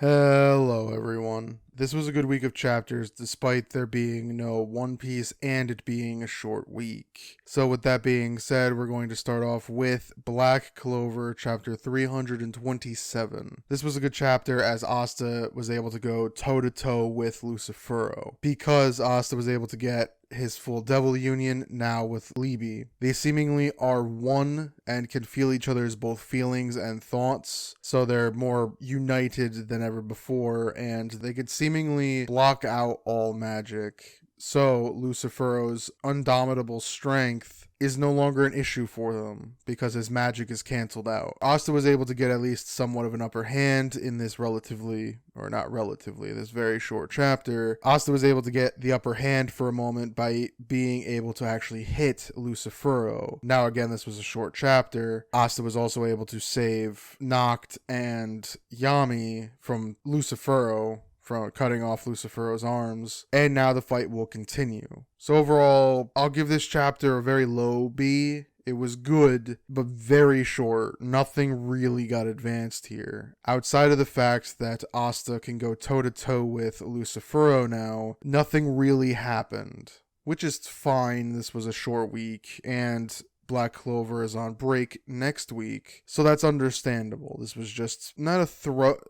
Hello, everyone. This was a good week of chapters, despite there being no One Piece and it being a short week. So, with that being said, we're going to start off with Black Clover, chapter 327. This was a good chapter as Asta was able to go toe to toe with Lucifero. Because Asta was able to get his full devil union now with Libby. They seemingly are one and can feel each other's both feelings and thoughts, so they're more united than ever before, and they could seemingly block out all magic. So Lucifero's undomitable strength is no longer an issue for them because his magic is canceled out. Asta was able to get at least somewhat of an upper hand in this this very short chapter. Asta was able to get the upper hand for a moment by being able to actually hit Lucifero. Now again, this was a short chapter. Asta was also able to save Noct and Yami from Lucifero, from cutting off Lucifero's arms, and now the fight will continue. So overall, I'll give this chapter a very low B. It was good, but very short. Nothing really got advanced here. Outside of the fact that Asta can go toe-to-toe with Lucifero now, nothing really happened. Which is fine, this was a short week, and Black Clover is on break next week, so that's understandable. This was just not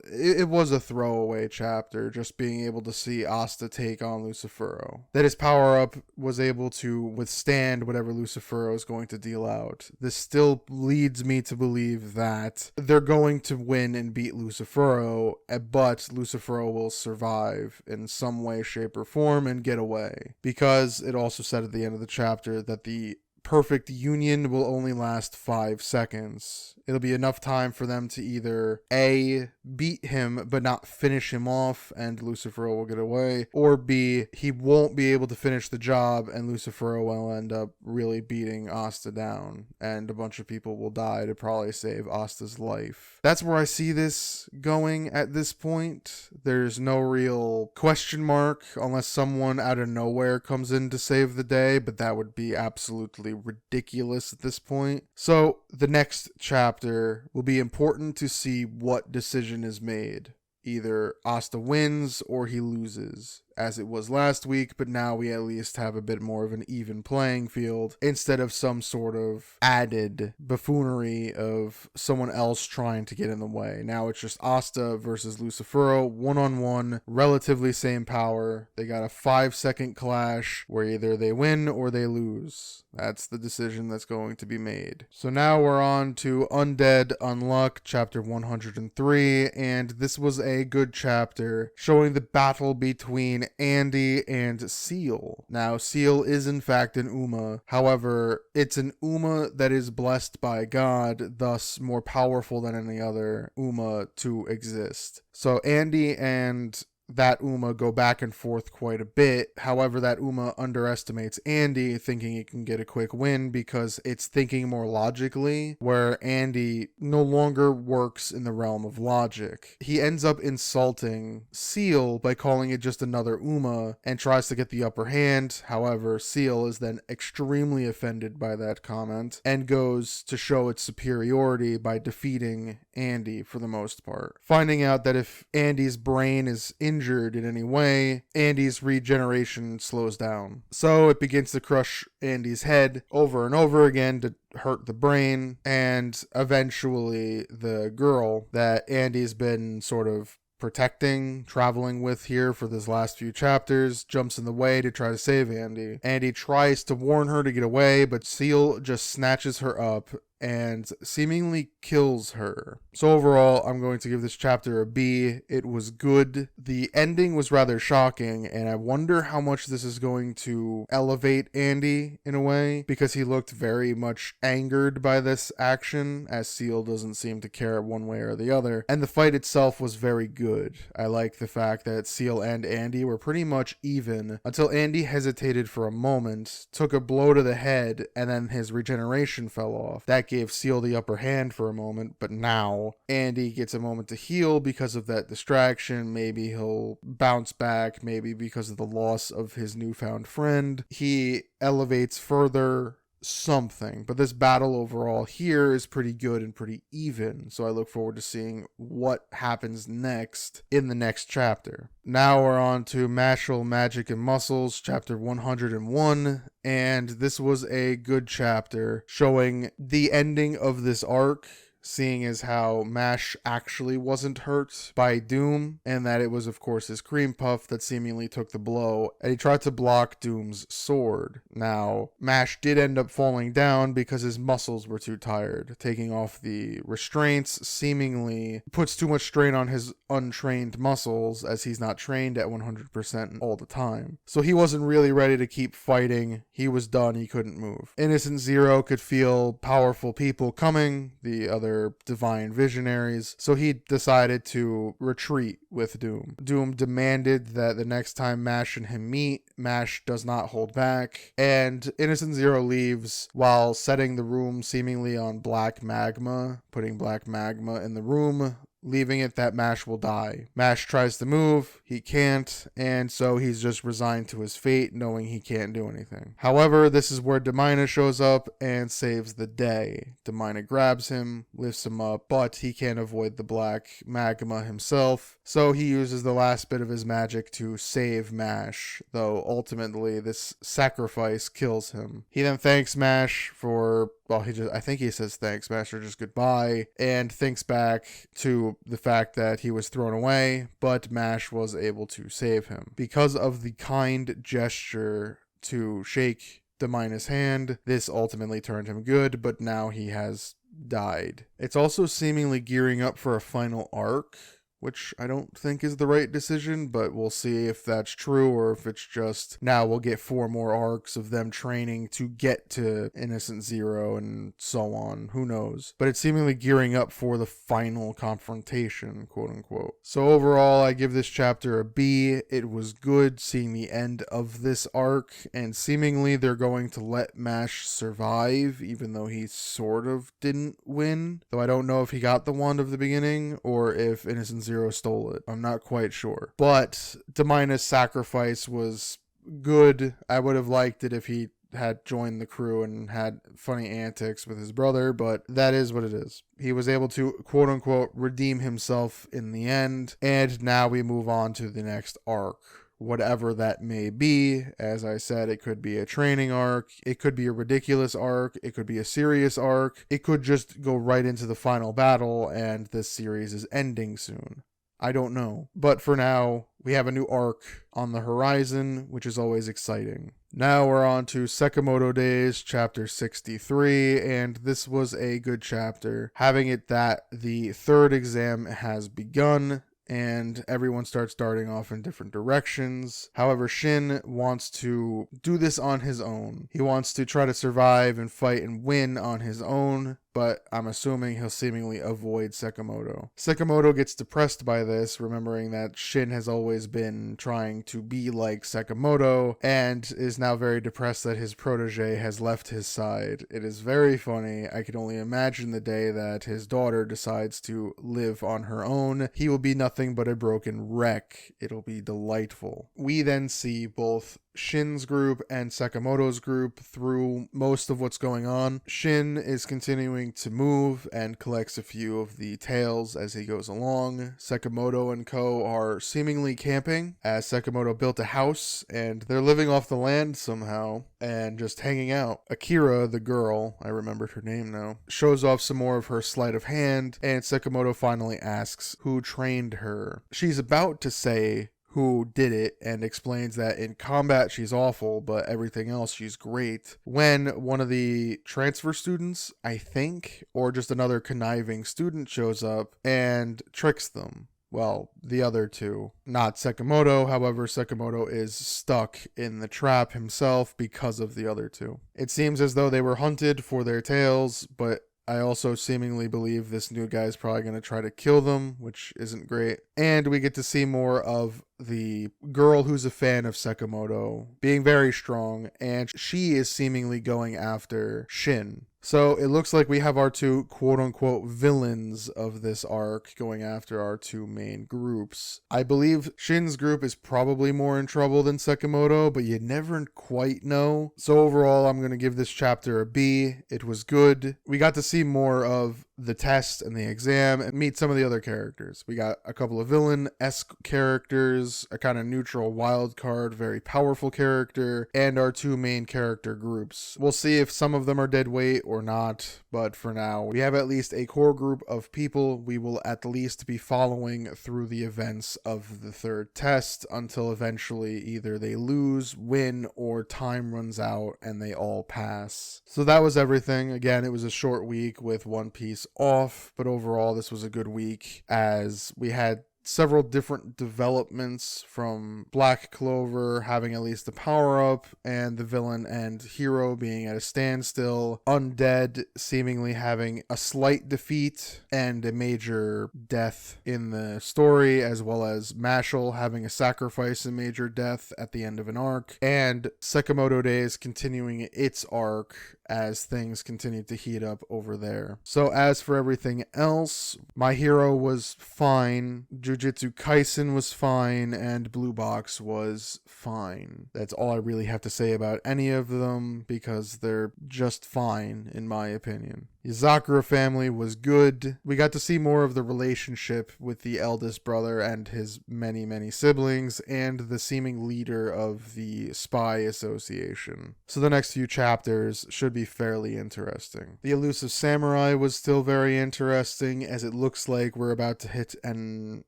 it was a throwaway chapter, just being able to see Asta take on Lucifero. That his power-up was able to withstand whatever Lucifero is going to deal out. This still leads me to believe that they're going to win and beat Lucifero, but Lucifero will survive in some way, shape, or form and get away. Because it also said at the end of the chapter that the perfect union will only last 5 seconds. It'll be enough time for them to either A, beat him but not finish him off and Lucifero will get away, or B, he won't be able to finish the job and Lucifero will end up really beating Asta down and a bunch of people will die to probably save Asta's life. That's where I see this going at this point. There's no real question mark unless someone out of nowhere comes in to save the day, but that would be absolutely ridiculous at this point. So the next chapter will be important to see what decision is made. Either Asta wins or he loses, as it was last week, but now we at least have a bit more of an even playing field instead of some sort of added buffoonery of someone else trying to get in the way. Now it's just Asta versus Lucifero, one-on-one, relatively same power. They got a 5-second clash where either they win or they lose. That's the decision that's going to be made. So now we're on to Undead Unluck, chapter 103, and this was a good chapter showing the battle between Andy and Seal. Now, Seal is in fact an Uma. However, it's an Uma that is blessed by God, thus more powerful than any other Uma to exist. So Andy and that Uma go back and forth quite a bit. However, that Uma underestimates Andy, thinking he can get a quick win because it's thinking more logically, where Andy no longer works in the realm of logic. He ends up insulting Seal by calling it just another Uma and tries to get the upper hand. However, Seal is then extremely offended by that comment and goes to show its superiority by defeating Andy for the most part. Finding out that if Andy's brain is injured in any way, Andy's regeneration slows down. So it begins to crush Andy's head over and over again to hurt the brain, and eventually the girl that Andy's been sort of protecting, traveling with here for this last few chapters, jumps in the way to try to save Andy. Andy tries to warn her to get away, but Seal just snatches her up and seemingly kills her. So overall, I'm going to give this chapter a B. It was good. The ending was rather shocking, and I wonder how much this is going to elevate Andy in a way, because he looked very much angered by this action, as Seal doesn't seem to care one way or the other. And the fight itself was very good. I like the fact that Seal and Andy were pretty much even until Andy hesitated for a moment, took a blow to the head, and then his regeneration fell off. That gave Seal the upper hand for a moment, but now Andy gets a moment to heal because of that distraction. Maybe he'll bounce back, maybe because of the loss of his newfound friend. He elevates further something. But this battle overall here is pretty good and pretty even. So I look forward to seeing what happens next in the next chapter. Now we're on to Mashle, Magic and Muscles, chapter 101. And this was a good chapter showing the ending of this arc, seeing as how Mash actually wasn't hurt by Doom, and that it was, of course, his cream puff that seemingly took the blow, and he tried to block Doom's sword. Now, Mash did end up falling down because his muscles were too tired. Taking off the restraints seemingly puts too much strain on his untrained muscles, as he's not trained at 100% all the time. So he wasn't really ready to keep fighting. He was done. He couldn't move. Innocent Zero could feel powerful people coming, the other divine visionaries, so he decided to retreat with Doom. Doom demanded that the next time Mash and him meet, Mash does not hold back, and Innocent Zero leaves while setting the room seemingly on black magma, putting black magma in the room, leaving it that Mash will die. Mash tries to move, he can't, and so he's just resigned to his fate, knowing he can't do anything. However, this is where Demina shows up and saves the day. Demina grabs him, lifts him up, but he can't avoid the black magma himself, so he uses the last bit of his magic to save Mash, though ultimately this sacrifice kills him. He then thanks Mash for, well, I think he says thanks, Mash, or just goodbye, and thinks back to the fact that he was thrown away, but Mash was able to save him. Because of the kind gesture to shake Demina's hand, this ultimately turned him good, but now he has died. It's also seemingly gearing up for a final arc, which I don't think is the right decision, but we'll see if that's true or if it's just now we'll get 4 more arcs of them training to get to Innocent Zero and so on. Who knows? But it's seemingly gearing up for the final confrontation, quote unquote. So overall, I give this chapter a B. It was good seeing the end of this arc, and seemingly they're going to let Mash survive, even though he sort of didn't win. Though I don't know if he got the wand of the beginning or if Innocent Zero stole it. I'm not quite sure. But Demina's sacrifice was good. I would have liked it if he had joined the crew and had funny antics with his brother, but that is what it is. He was able to, quote unquote, redeem himself in the end, and now we move on to the next arc. Whatever that may be. As I said, it could be a training arc, it could be a ridiculous arc, it could be a serious arc, it could just go right into the final battle and this series is ending soon. I don't know. But for now, we have a new arc on the horizon, which is always exciting. Now we're on to Sakamoto Days, chapter 63, and this was a good chapter. Having it that the 3rd exam has begun, and everyone starts darting off in different directions. However, Shin wants to do this on his own. He wants to try to survive and fight and win on his own, but I'm assuming he'll seemingly avoid Sakamoto. Sakamoto gets depressed by this, remembering that Shin has always been trying to be like Sakamoto, and is now very depressed that his protege has left his side. It is very funny. I can only imagine the day that his daughter decides to live on her own. He will be nothing but a broken wreck. It'll be delightful. We then see both Shin's group and Sakamoto's group through most of what's going on. Shin is continuing to move and collects a few of the tails as he goes along. Sakamoto and co are seemingly camping, as Sakamoto built a house and they're living off the land somehow and just hanging out. Akira, the girl, I remembered her name now, shows off some more of her sleight of hand, and Sakamoto finally asks who trained her. She's about to say who did it and explains that in combat she's awful, but everything else she's great, when one of the transfer students, I think, or just another conniving student shows up and tricks them. Well, the other two. Not Sakamoto, however, Sakamoto is stuck in the trap himself because of the other two. It seems as though they were hunted for their tails, but I also seemingly believe this new guy is probably going to try to kill them, which isn't great. And we get to see more of the girl who's a fan of Sakamoto being very strong, and she is seemingly going after Shin. So it looks like we have our two quote-unquote villains of this arc going after our two main groups. I believe Shin's group is probably more in trouble than Sakamoto, but you never quite know. So overall, I'm going to give this chapter a B. It was good. We got to see more of the test and the exam and meet some of the other characters. We got a couple of villain-esque characters, a kind of neutral wild card, very powerful character, and our two main character groups. We'll see if some of them are dead weight or not, but for now, we have at least a core group of people we will at least be following through the events of the third test until eventually either they lose, win, or time runs out and they all pass. So that was everything. Again, it was a short week with One Piece off, but overall this was a good week as we had several different developments, from Black Clover having at least a power-up and the villain and hero being at a standstill, Undead seemingly having a slight defeat and a major death in the story, as well as Mashle having a sacrifice and major death at the end of an arc, and Sakamoto Days continuing its arc as things continue to heat up over there. So as for everything else, My Hero was fine, Jujutsu Kaisen was fine, and Blue Box was fine. That's all I really have to say about any of them, because they're just fine in my opinion. Yazakura family was good. We got to see more of the relationship with the eldest brother and his many siblings, and the seeming leader of the spy association. So the next few chapters should be fairly interesting. The Elusive Samurai was still very interesting, as it looks like we're about to hit an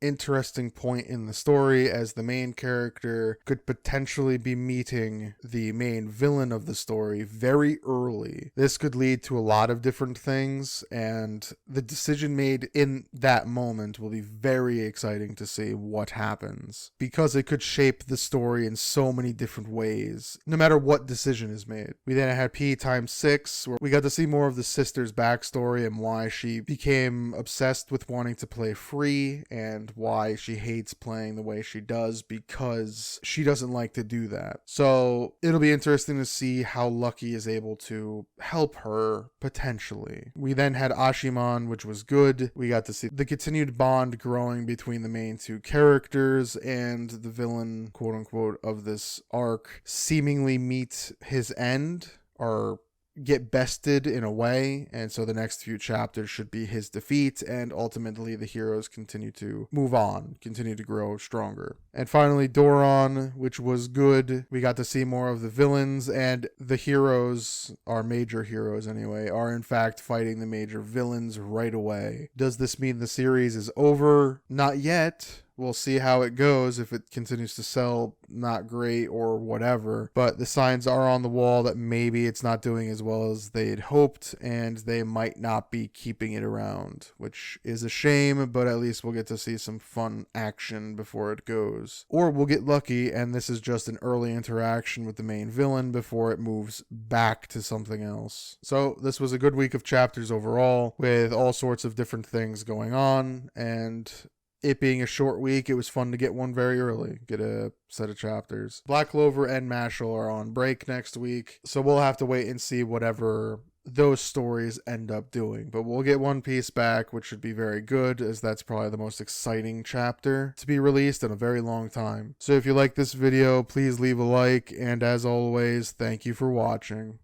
interesting point in the story, as the main character could potentially be meeting the main villain of the story very early. This could lead to a lot of different things, and the decision made in that moment will be very exciting to see what happens, because it could shape the story in so many different ways, no matter what decision is made. We then had P times 6, where we got to see more of the sister's backstory and why she became obsessed with wanting to play free, and why she hates playing the way she does because she doesn't like to do that. So it'll be interesting to see how Lucky is able to help her potentially. We then had Ashiman, which was good. We got to see the continued bond growing between the main two characters, and the villain, quote unquote, of this arc seemingly meet his end, or get bested in a way, and so the next few chapters should be his defeat, and ultimately the heroes continue to move on, continue to grow stronger. And finally, Doron, which was good. We got to see more of the villains, and the heroes, our major heroes anyway, are in fact fighting the major villains right away. Does this mean the series is over? Not yet. We'll see how it goes, if it continues to sell not great or whatever. But the signs are on the wall that maybe it's not doing as well as they'd hoped, and they might not be keeping it around, which is a shame, but at least we'll get to see some fun action before it goes. Or we'll get lucky, and this is just an early interaction with the main villain before it moves back to something else. So this was a good week of chapters overall, with all sorts of different things going on, and it being a short week, it was fun to get one very early, get a set of chapters. Black Clover and Mashle are on break next week, so we'll have to wait and see whatever those stories end up doing. But we'll get One Piece back, which should be very good, as that's probably the most exciting chapter to be released in a very long time. So if you like this video, please leave a like, and as always, thank you for watching.